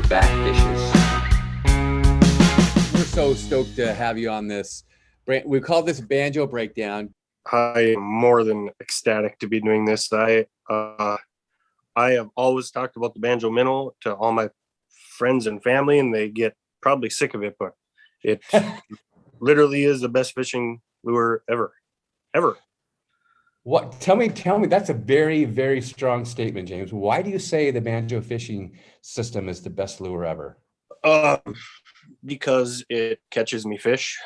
back fishes. We're so stoked to have you on this. We call this Banjo Breakdown. I am more than ecstatic to be doing this. I have always talked about the Banjo Minnow to all my friends and family, and they get probably sick of it, but it literally is the best fishing lure ever. What? Tell me, that's a very, very strong statement, James. Why do you say the Banjo fishing system is the best lure ever? Because it catches me fish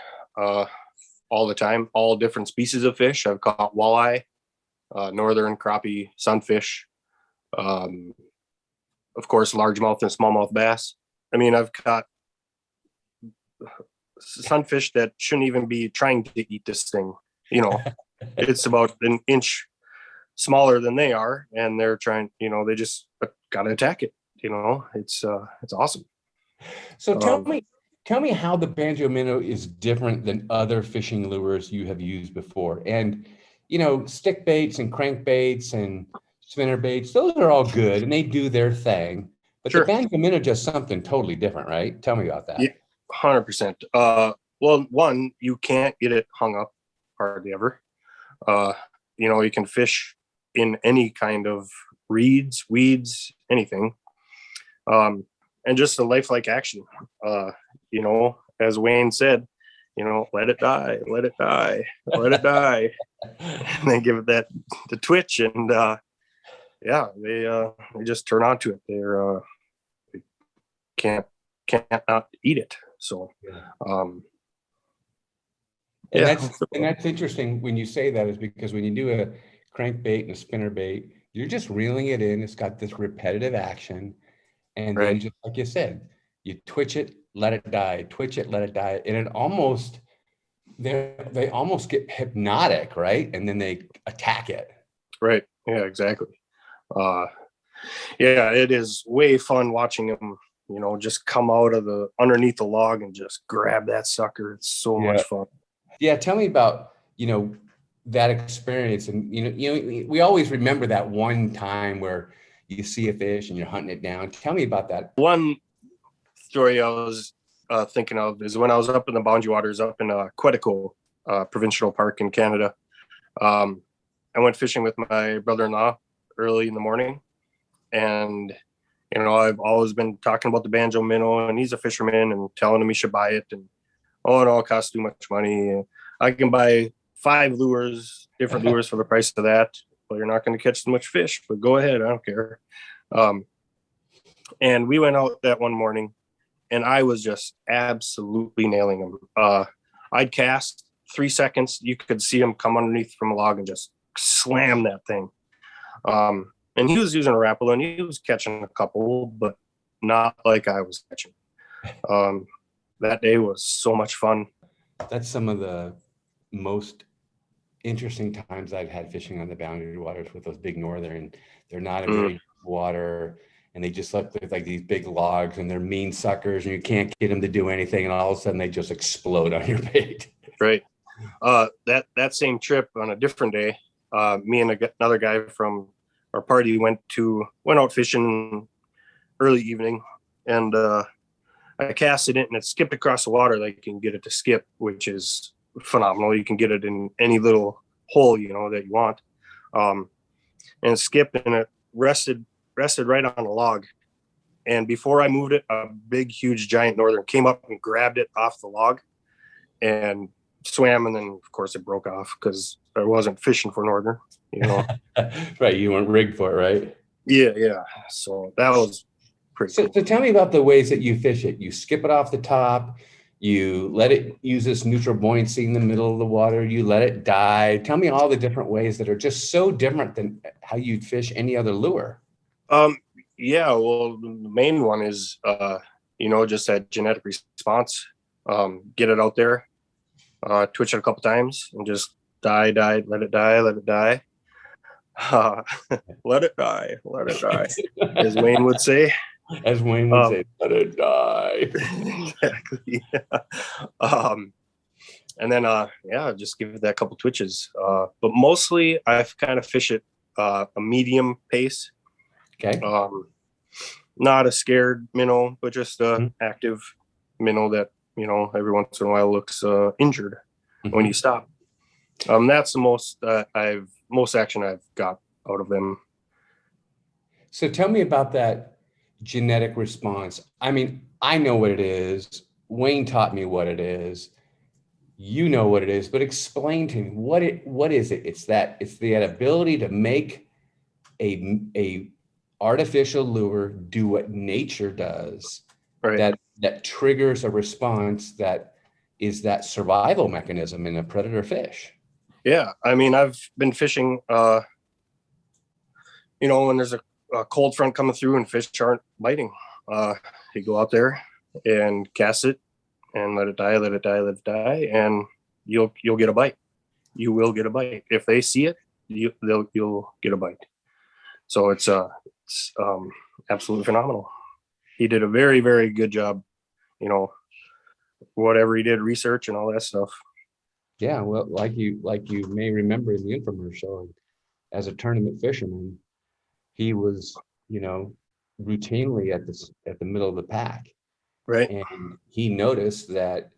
all the time, all different species of fish. I've caught walleye, northern crappie, sunfish, of course, largemouth and smallmouth bass. I mean, I've caught sunfish that shouldn't even be trying to eat this thing. You know, it's about an inch smaller than they are, and they're trying. You know, they just gotta attack it. You know, it's awesome. So tell me how the Banjo Minnow is different than other fishing lures you have used before. And, you know, stick baits and crankbaits and spinner baits, those are all good and they do their thing. But Sure. The Banjo Minnow does something totally different, right? Tell me about that. Yeah, 100%. Well, one, you can't get it hung up hardly ever. You know, you can fish in any kind of reeds, weeds, anything. And just a lifelike action. You know, as Wayne said, you know, let it die, let it die, let it die. And they give it the twitch, and yeah, they just turn on to it. They can't not eat it. So And yeah. that's interesting when you say that, is because when you do a crankbait and a spinner bait, you're just reeling it in. It's got this repetitive action. And then Right. just like you said, you twitch it, let it die, twitch it, let it die. And they almost get hypnotic, right? And then they attack it. Right. Yeah, exactly. Yeah, it is way fun watching them, you know, just come out of underneath the log and just grab that sucker. It's so much fun. Yeah. Tell me about, you know, that experience. And, you know, we always remember that one time where you see a fish and you're hunting it down. Tell me about that. One story I was thinking of is when I was up in the Banjo waters up in Quetico Provincial Park in Canada. I went fishing with my brother-in-law early in the morning, and you know, I've always been talking about the Banjo Minnow, and he's a fisherman and telling him he should buy it, and oh, it all costs too much money. I can buy 5 lures, different lures for the price of that. Well, you're not going to catch so much fish, but go ahead, I don't care. And we went out that one morning, and I was just absolutely nailing him. I'd cast 3 seconds, you could see him come underneath from a log and just slam that thing. And he was using a Rapala, and he was catching a couple, but not like I was catching. That day was so much fun. That's some of the most interesting times I've had fishing on the boundary waters with those big northern. They're not in very deep water, and they just look like these big logs, and they're mean suckers, and you can't get them to do anything, and all of a sudden they just explode on your bait. Right. That same trip on a different day, me and another guy from our party went out fishing early evening, and I casted it, and it skipped across the water like you can get it to skip, which is phenomenal. You can get it in any little hole, you know, that you want. And it skipped, and it rested right on a log. And before I moved it, a big, huge, giant northern came up and grabbed it off the log and swam, and then of course it broke off because I wasn't fishing for northern, you know. Right, you weren't rigged for it, right? Yeah. So that was pretty cool. So tell me about the ways that you fish it. You skip it off the top, you let it use this neutral buoyancy in the middle of the water, you let it die. Tell me all the different ways that are just so different than how you'd fish any other lure. Yeah, well, the main one is you know, just that genetic response. Get it out there, twitch it a couple times, and just let it die. Let it die, as Wayne would say. Let it die. Exactly. And then just give it that couple twitches. But mostly I've kind of fish it a medium pace. Okay. not a scared minnow, but just a Mhm. active minnow that, every once in a while looks injured when you Mhm. stop. That's the most action I've got out of them. So tell me about that genetic response. I mean, I know what it is. Wayne taught me what it is. You know what it is, but explain to me what is it? It's the ability to make a artificial lure do what nature does, Right. that triggers a response that is that survival mechanism in a predator fish. Yeah. I mean, I've been fishing, when there's a cold front coming through and fish aren't biting. You go out there and cast it and let it die, let it die, let it die, and you'll get a bite. You will get a bite if they see it. You'll get a bite. So it's absolutely phenomenal. He did a very, very good job. Whatever he did, research and all that stuff. Yeah, well, like you may remember in the infomercial, as a tournament fisherman, he was, routinely at the middle of the pack, Right. and he noticed that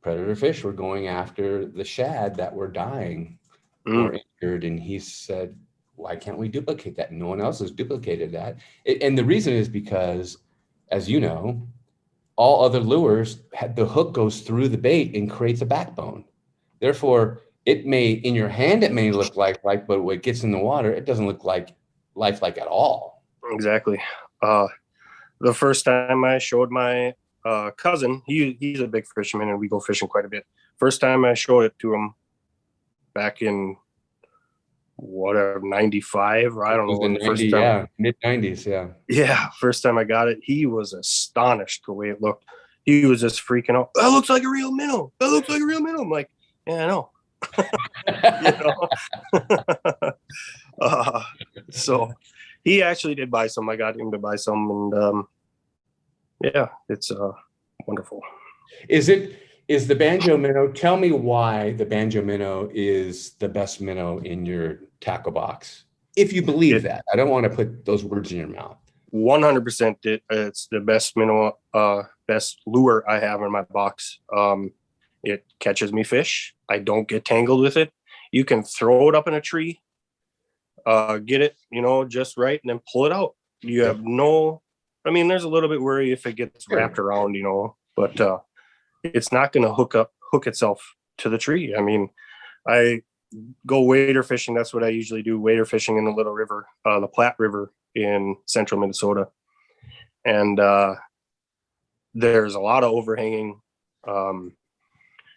predator fish were going after the shad that were dying Mm. or injured, and he said, "Why can't we duplicate that? No one else has duplicated that." And the reason is because, as you know, all other lures, the hook goes through the bait and creates a backbone. Therefore, it may, in your hand, it may look lifelike, but when it gets in the water, it doesn't look like lifelike at all. Exactly. Uh, the first time I showed my cousin, he's a big fisherman and we go fishing quite a bit. First time I showed it to him back in whatever 95, or I It don't know was when in the 90, first time. yeah, mid-90s, yeah. Yeah, first time I got it, he was astonished the way it looked. He was just freaking out. That looks like a real minnow. That looks like a real minnow. I'm like, yeah, I know. uh, so he actually did buy some. I got him to buy some, and yeah, it's wonderful. Is the Banjo Minnow, tell me why the Banjo Minnow is the best minnow in your tackle box, if you believe It that. I don't want to put those words in your mouth. 100%. It's the best minnow, best lure I have in my box. It catches me fish. I don't get tangled with it. You can throw it up in a tree, get it, just right, and then pull it out. You have no. I mean, there's a little bit worry if it gets wrapped around, but it's not going to hook itself to the tree. I mean, I go wader fishing. That's what I usually do. Wader fishing in the Little River, the Platte River in central Minnesota. And there's a lot of overhanging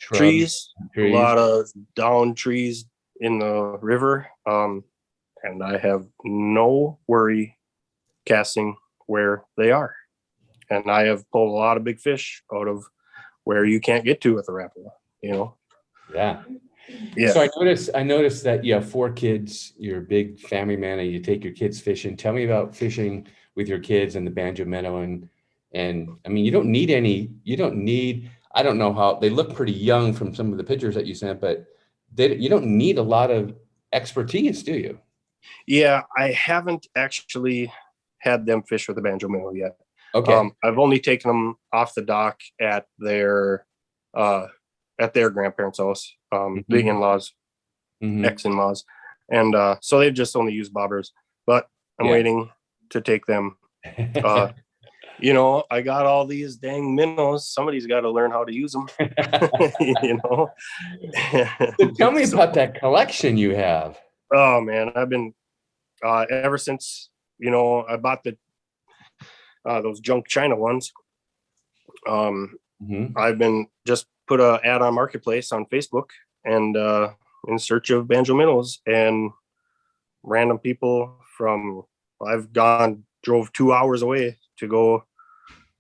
trees, a lot of down trees in the river. And I have no worry casting where they are. And I have pulled a lot of big fish out of where you can't get to with a Rapala, Yeah. Yeah. So I noticed that you have 4 kids. You're a big family man, and you take your kids fishing. Tell me about fishing with your kids and the Banjo Minnow. And I mean, you don't need. I don't know how they look pretty young from some of the pictures that you sent, but you don't need a lot of expertise, do you? Yeah, I haven't actually had them fish with a Banjo Minnow yet. Okay. I've only taken them off the dock at their grandparents' house, the in-laws, ex-in-laws, and so they've just only used bobbers. But I'm waiting to take them. I got all these dang minnows. Somebody's got to learn how to use them. So tell me about that collection you have. Oh man, I've been ever since I bought those junk China ones. I've been just put a ad on Marketplace on Facebook and in search of Banjo Minnows, and random people drove 2 hours away to go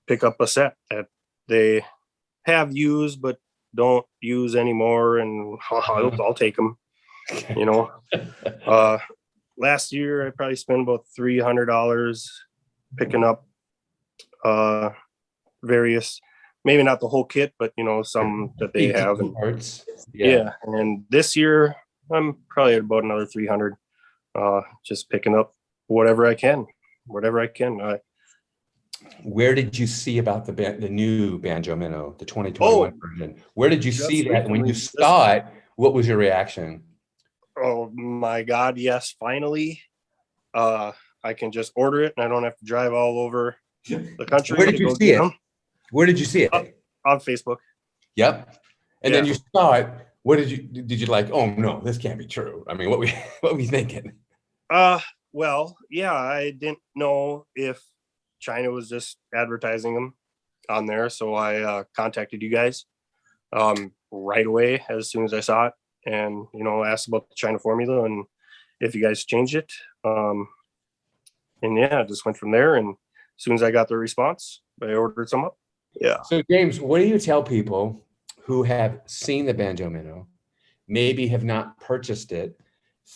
pick up a set that they have used but don't use anymore, and I'll take them. Last year I probably spent about $300 picking up various, maybe not the whole kit, but some that they have, and parts. yeah. And this year I'm probably at about another 300, just picking up whatever I can. where did you see about the new Banjo Minnow, the 2021 Oh, version? Where did you see just that? And when you recently. saw it, what was your reaction? Oh my God, yes, finally. I can just order it and I don't have to drive all over the country Where to did you go see get it? them. Where did you see it? On Facebook. Yep. And Yeah. then you saw it. What did you like? Oh no, this can't be true. I mean, what were you thinking? Well, yeah, I didn't know if China was just advertising them on there, so I contacted you guys right away as soon as I saw it, and asked about the China formula and if you guys changed it. And yeah, I just went from there. And as soon as I got the response, I ordered some up. Yeah. So James, what do you tell people who have seen the Banjo Minnow, maybe have not purchased it,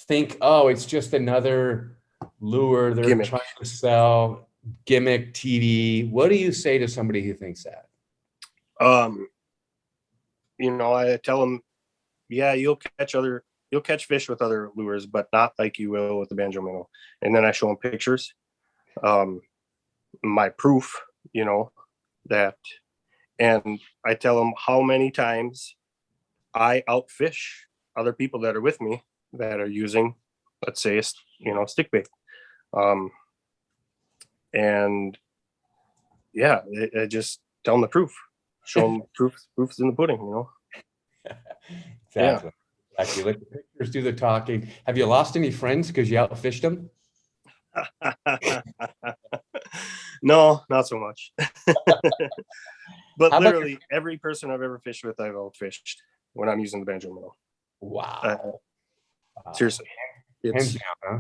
think, oh, it's just another lure they're Gimmick. trying to sell, gimmick TV? What do you say to somebody who thinks that? I tell them, yeah, you'll catch fish with other lures, but not like you will with the Banjo Minnow. And then I show them pictures, my proof, that, and I tell them how many times I outfish other people that are with me that are using, let's say, stick bait. And yeah, I just tell them the proof, show them proof's in the pudding. Exactly. Yeah. Exactly. Let the pictures do the talking. Have you lost any friends because you outfished them? No, not so much. But How about literally every person I've ever fished with, I've outfished when I'm using the Banjo Minnow. Wow. Seriously, Hands down, huh?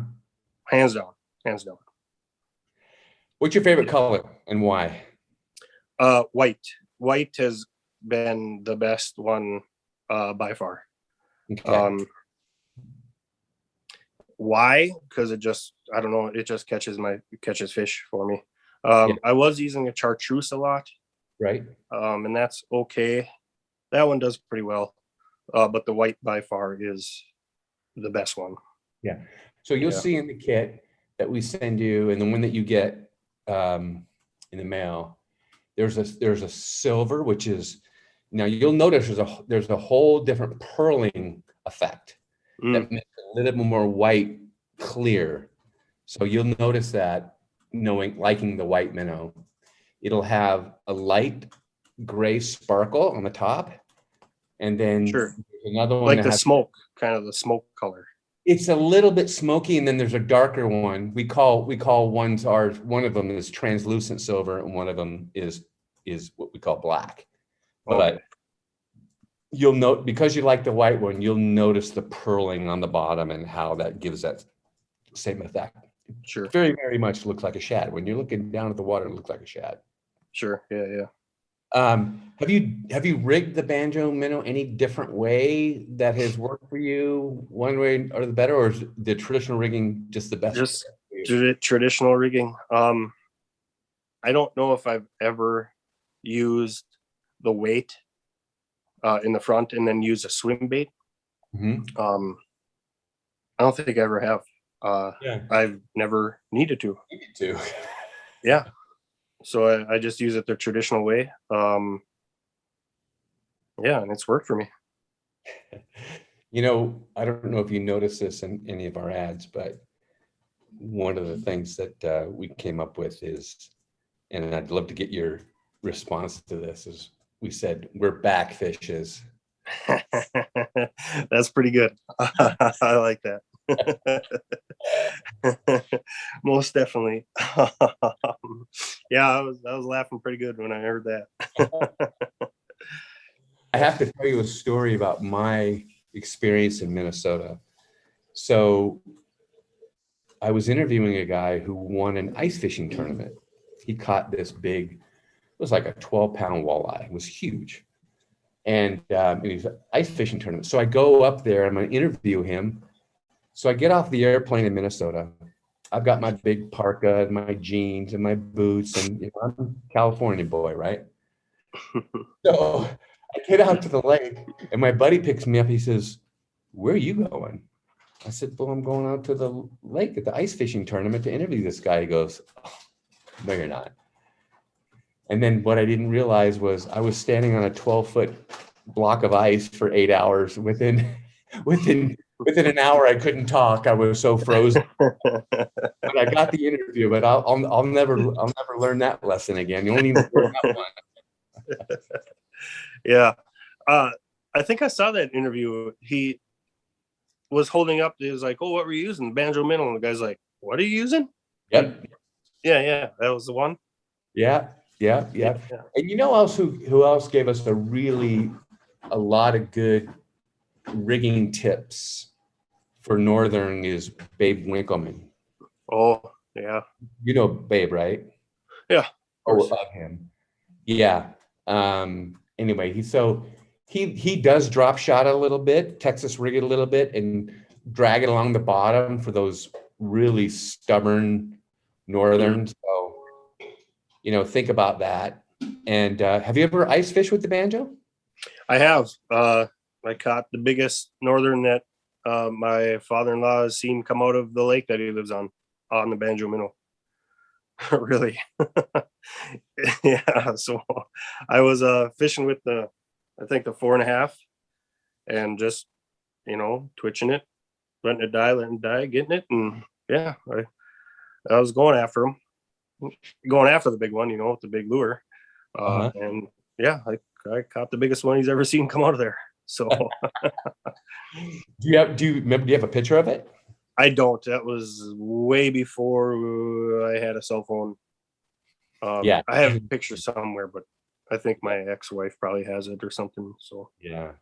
Hands down. What's your favorite color and why? White. White has been the best one by far. Okay. Why? Because I don't know, it just catches fish for me. Yeah. I was using a chartreuse a lot. Right. And that's okay. That one does pretty well. But the white by far is the best one. Yeah. So you'll see in the kit that we send you, and the one that you get in the mail, there's a silver, which is, now you'll notice there's a whole different purling effect that makes it a little bit more white clear. So you'll notice that, liking the white minnow, it'll have a light gray sparkle on the top, and then another one like the smoke, kind of the smoke color. It's a little bit smoky, and then there's a darker one. We call ones ours. One of them is translucent silver, and one of them is what we call black. But you'll note, because you like the white one, you'll notice the purling on the bottom and how that gives that same effect. Sure. Very, very much looks like a shad. When you're looking down at the water, it looks like a shad. Sure. Yeah. Have you rigged the Banjo Minnow any different way that has worked for you, one way or the better, or is the traditional rigging just the best? Just traditional rigging. I don't know if I've ever used the weight in the front and then use a swim bait. Mm-hmm. I don't think I ever have. I've never needed to. Yeah. So I just use it the traditional way. And it's worked for me. I don't know if you noticed this in any of our ads, but one of the things that we came up with is, and I'd love to get your response to this, is we said, we're back fishes. That's pretty good. I like that. Most definitely. I was laughing pretty good when I heard that. I have to tell you a story about my experience in Minnesota. So I was interviewing a guy who won an ice fishing tournament. He caught this big, it was like a 12-pound walleye. It was huge. And it was an ice fishing tournament. So I go up there, I'm going to interview him. So I get off the airplane in Minnesota. I've got my big parka and my jeans and my boots, and I'm a California boy, right? So I get out to the lake, and my buddy picks me up. He says, "Where are you going?" I said, "Well, I'm going out to the lake at the ice fishing tournament to interview this guy." He goes, "Oh, no, you're not." And then what I didn't realize was I was standing on a 12-foot block of ice for 8 hours. Within an hour, I couldn't talk. I was so frozen. But I got the interview, but I'll never learn that lesson again. You only learn that one. Yeah. I think I saw that interview. He was holding up, he was like, "Oh, what were you using?" BanjoMinnow. And the guy's like, "What are you using?" Yep. Yeah, that was the one. Yeah. And you know who else gave us a lot of good rigging tips for northern is Babe Winkleman. Oh, yeah. You know Babe, right? Yeah. Or of him. Yeah. Anyway, he does drop shot a little bit, Texas rig it a little bit, and drag it along the bottom for those really stubborn northerns. So, think about that. And have you ever ice fished with the banjo? I have. I caught the biggest northern that my father-in-law has seen come out of the lake that he lives on the Banjo Minnow. Really. Yeah. So I was fishing with I think the 4.5, and just, twitching it, letting it die, getting it. And yeah, I was going after the big one, with the big lure. And yeah, I caught the biggest one he's ever seen come out of there. So do you have a picture of it? I don't. That was way before I had a cell phone. Yeah, I have a picture somewhere, but I think my ex-wife probably has it or something. So yeah.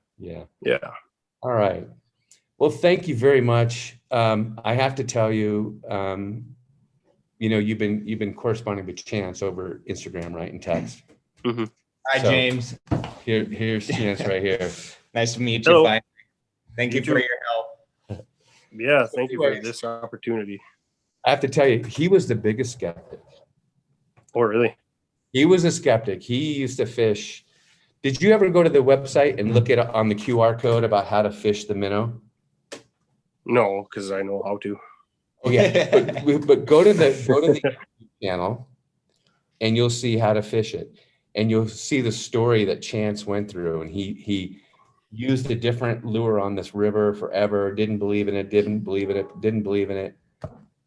All right. Well, thank you very much. I have to tell you, you've been corresponding with Chance over Instagram, right, and text. Mm-hmm. Hi, James. Here's Chance right here. Nice to meet you. Hello. Finally. Thank you for your help. Yeah, thank you for this opportunity. I have to tell you, he was the biggest skeptic. Oh, really? He was a skeptic. He used to fish. Did you ever go to the website and look at on the QR code about how to fish the minnow? No, because I know how to. Oh yeah, but go to the YouTube channel, and you'll see how to fish it, and you'll see the story that Chance went through, and he used a different lure on this river forever, didn't believe in it,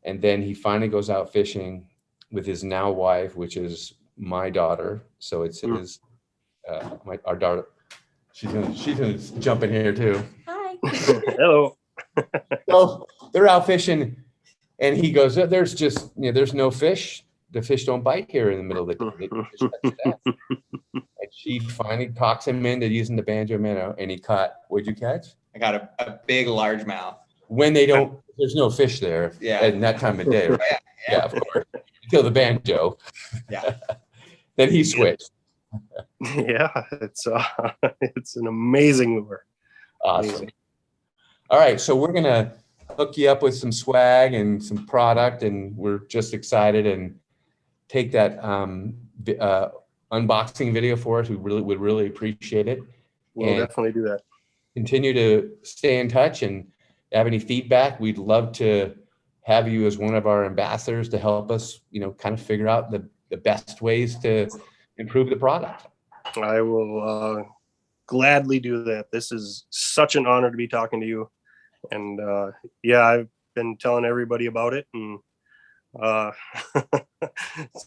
and then he finally goes out fishing with his now wife, which is my daughter. So it's his our daughter. She's gonna jump in here too. Hi. Hello. So they're out fishing, and he goes, "There's just there's no fish. The fish don't bite here in the middle of the day." They fish to death. And she finally talks him into using the Banjo Minnow, and he caught. What'd you catch? I got a big largemouth. When they don't, there's no fish there. Yeah. At that time of day. Right? Yeah, of course. Until the banjo. Yeah. Then he switched. Yeah, it's an amazing lure. Awesome. Amazing. All right, so we're gonna hook you up with some swag and some product, and we're just excited and take that unboxing video for us. We would really appreciate it. We'll definitely do that. Continue to stay in touch, and have any feedback, we'd love to have you as one of our ambassadors to help us, kind of figure out the best ways to improve the product. I will gladly do that. This is such an honor to be talking to you. And yeah, I've been telling everybody about it, and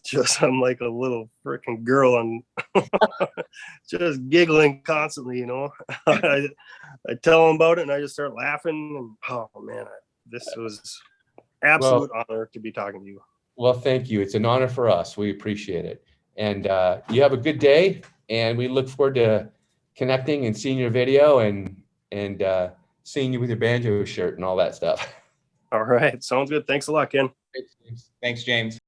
just I'm like a little freaking girl and just giggling constantly. I tell them about it, and I just start laughing. And oh man, this was absolute honor to be talking to you. Well, thank you. It's an honor for us. We appreciate it. And you have a good day, and we look forward to connecting and seeing your video and seeing you with your banjo shirt and all that stuff. All right. Sounds good. Thanks a lot, Ken. Thanks, James.